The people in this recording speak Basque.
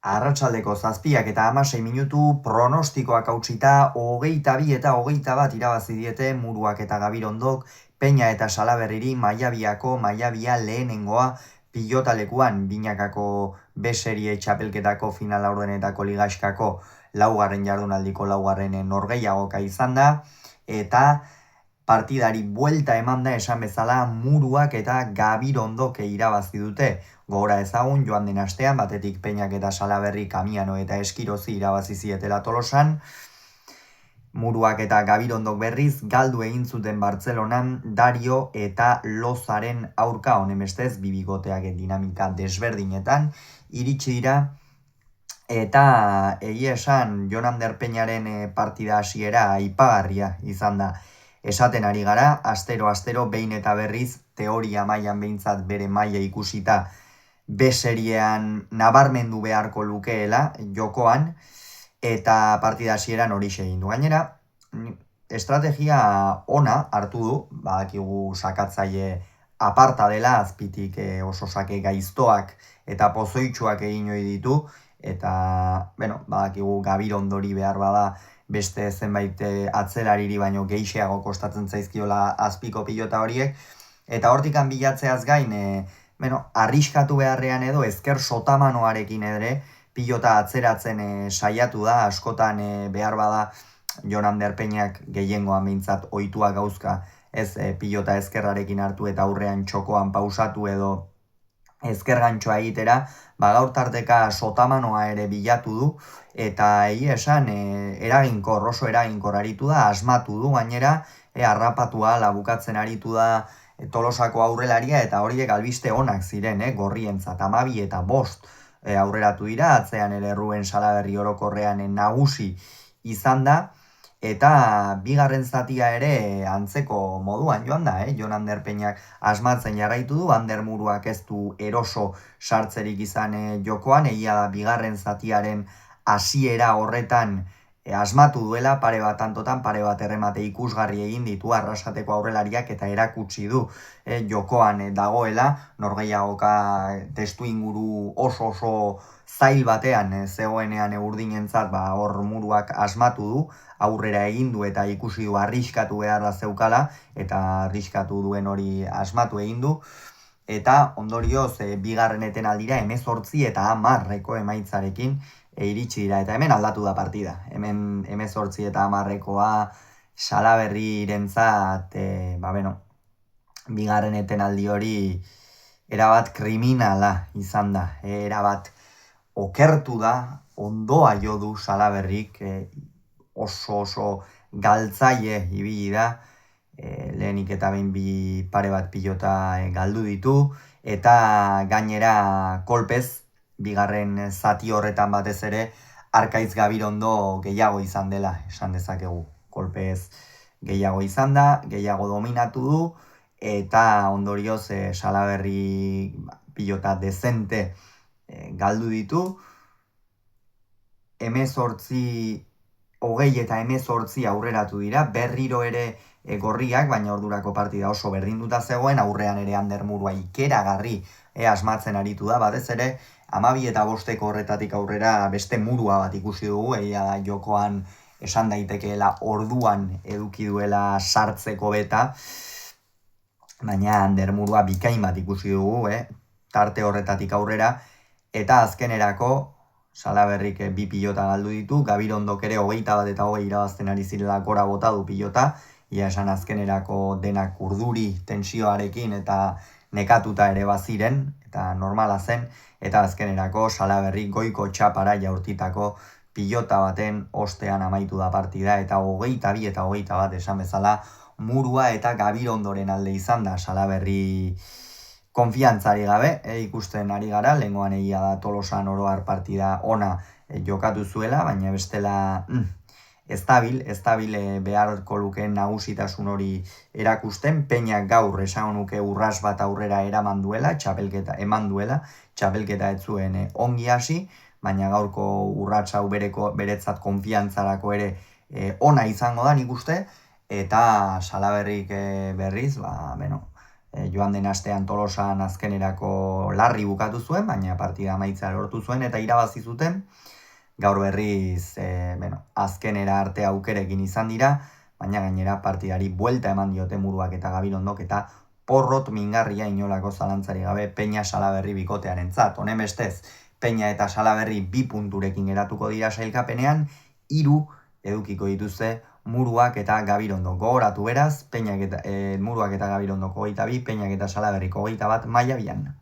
Arratsaldeko 7:16 pronostikoak hautsita 22 eta 21 irabazi diete Muruak eta Gabirondok Peña eta Salaberriri Maiabiako Maiabia lehenengoa pilotalekuan binakako B-serie txapelketako final laurdenetako ligaxkako laugarren jardunaldiko laugarren norgehiagoka izan da eta partidari buelta eman da esan bezala Muruak eta Gabirondok irabazi dute. Gogora ezagun, joan den astean, batetik Peñak eta Salaberri, Kamiano eta Eskirozi irabazi zietela Tolosan. Muruak eta Gabirondok berriz, galdu egin zuten Bartzelonan, Dario eta Lozaren aurka honemestez, bibigoteak dinamika desberdinetan, iritsi dira, eta egia esan, Jon Ander Peñaren partida hasiera aipagarria izan da. Esaten ari gara, astero, behin eta berriz, teoria mailan behintzat bere maila ikusita, B-seriean nabarmendu beharko lukeela jokoan, eta partida hasieran horixe egin du. Gainera, estrategia ona hartu du, badakigu sakatzaile aparta dela, azpitik oso sake gaiztoak eta pozoitsuak egin ohi ditu, eta, badakigu Gabirondori behar bada beste zenbait atzelariri baino gehixeago kostatzen zaizkiola azpiko pilota horiek, eta hortikan bilatzeaz gain, arriskatu beharrean edo ezker sotamanoarekin ere pilota atzeratzen saiatu da, askotan behar bada Jon Ander Peñak gehiengoan behintzat ohitua gauzka ez pilota ezkerrarekin hartu eta aurrean txokoan pausatu edo ezker gantxoa egitera, gaur tarteka sotamanoa ere bilatu du, eta egia esan oso eraginkor aritu da, asmatu du gainera, harrapatua labukatzen aritu da Tolosako aurrelaria, eta horiek albiste onak ziren, gorrientzat 12 eta 5 aurreratu dira, atzean ere Ruben Salaberri orokorrean nagusi izan da, eta bigarren zatia ere antzeko moduan joan da, Jon Ander Peñak asmatzen jarraitu du, Ander Muruak ez du eroso sartzerik izan jokoan, egia da bigarren zatiaren hasiera horretan asmatu duela, pare bat tantotan, pare bat erremate ikusgarri egin ditu Arrasateko aurrelariak eta erakutsi du jokoan dagoela, norgehiagoka testu inguru oso zail batean zegoenean urdinentzat hor Muruak asmatu du, aurrera egin du eta ikusi du arriskatu beharra zeukala, eta arriskatu duen hori asmatu egin du, eta ondorioz bigarren etenaldira 18 eta 10 emaitzarekin iritsi dira, eta hemen aldatu da partida. Hemen 18 eta 10 Salaberrirentzat, bigarren etenaldi hori erabat kriminala izan da. Erabat okertu da, ondoa jo du Salaberrik, oso galtzaile ibili da, lehenik eta behin bi pare bat pilota galdu ditu, eta gainera kolpez, bigarren zati horretan batez ere, Arkaiz Gabirondo gehiago izan dela, esan dezakegu. Kolpez gehiago izan da, gehiago dominatu du, eta ondorioz Salaberri pilota dezente galdu ditu. 18, 20 eta 18 aurreratu dira, berriro ere gorriak, baina ordurako partida oso berdinduta zegoen, aurrean ere Ander Murua ikeragarri asmatzen aritu da, batez ere, 12 eta 5 horretatik aurrera beste Murua bat ikusi dugu, egia da jokoan esan daitekeela orduan eduki duela sartzeko beta, baina Ander Murua bikain bat ikusi dugu, tarte horretatik aurrera, eta azkenerako Salaberrik bi pilota galdu ditu, Gabirondok ere 21 eta 20 irabazten ari zirela gora bota du pilota, ia esan azkenerako denak urduri tensioarekin eta nekatuta ere baziren, eta normala zen, eta azkenerako Salaberri goiko txapara jaurtitako pilota baten ostean amaitu da partida, eta 22 eta 21 esan bezala Murua eta Gabirondoren alde izan da Salaberri konfiantzari gabe, ikusten ari gara, lehengoan egia da Tolosan oroar partida ona jokatu zuela, baina bestela estabil beharko lukeen nagusitasun hori erakusten, Peñak gaur esan nuke urras bat aurrera eraman duela, txapelketa ez zuen ongi hasi, baina gaurko urrats hau beretzat konfiantzarako ere ona izango da nik uste, eta Salaberrik berriz, joan den astean Tolosan azkenerako larri bukatu zuen, baina partida amaitzea lortu zuen eta irabazi zuten. Gaur berriz, azkenera arte aukerekin izan dira, baina gainera partidari buelta eman diote Muruak eta Gabirondok eta porrot mingarria inolako zalantzari gabe Peña Salaberri bikotearentzat. Honen bestez, Peña eta Salaberri 2 punturekin geratuko dira sailkapenean, 3 edukiko dituzte Muruak eta Gabirondok. Gogoratu beraz, Muruak eta Gabirondok 22, Peñak eta Salaberriko 21 mailabian.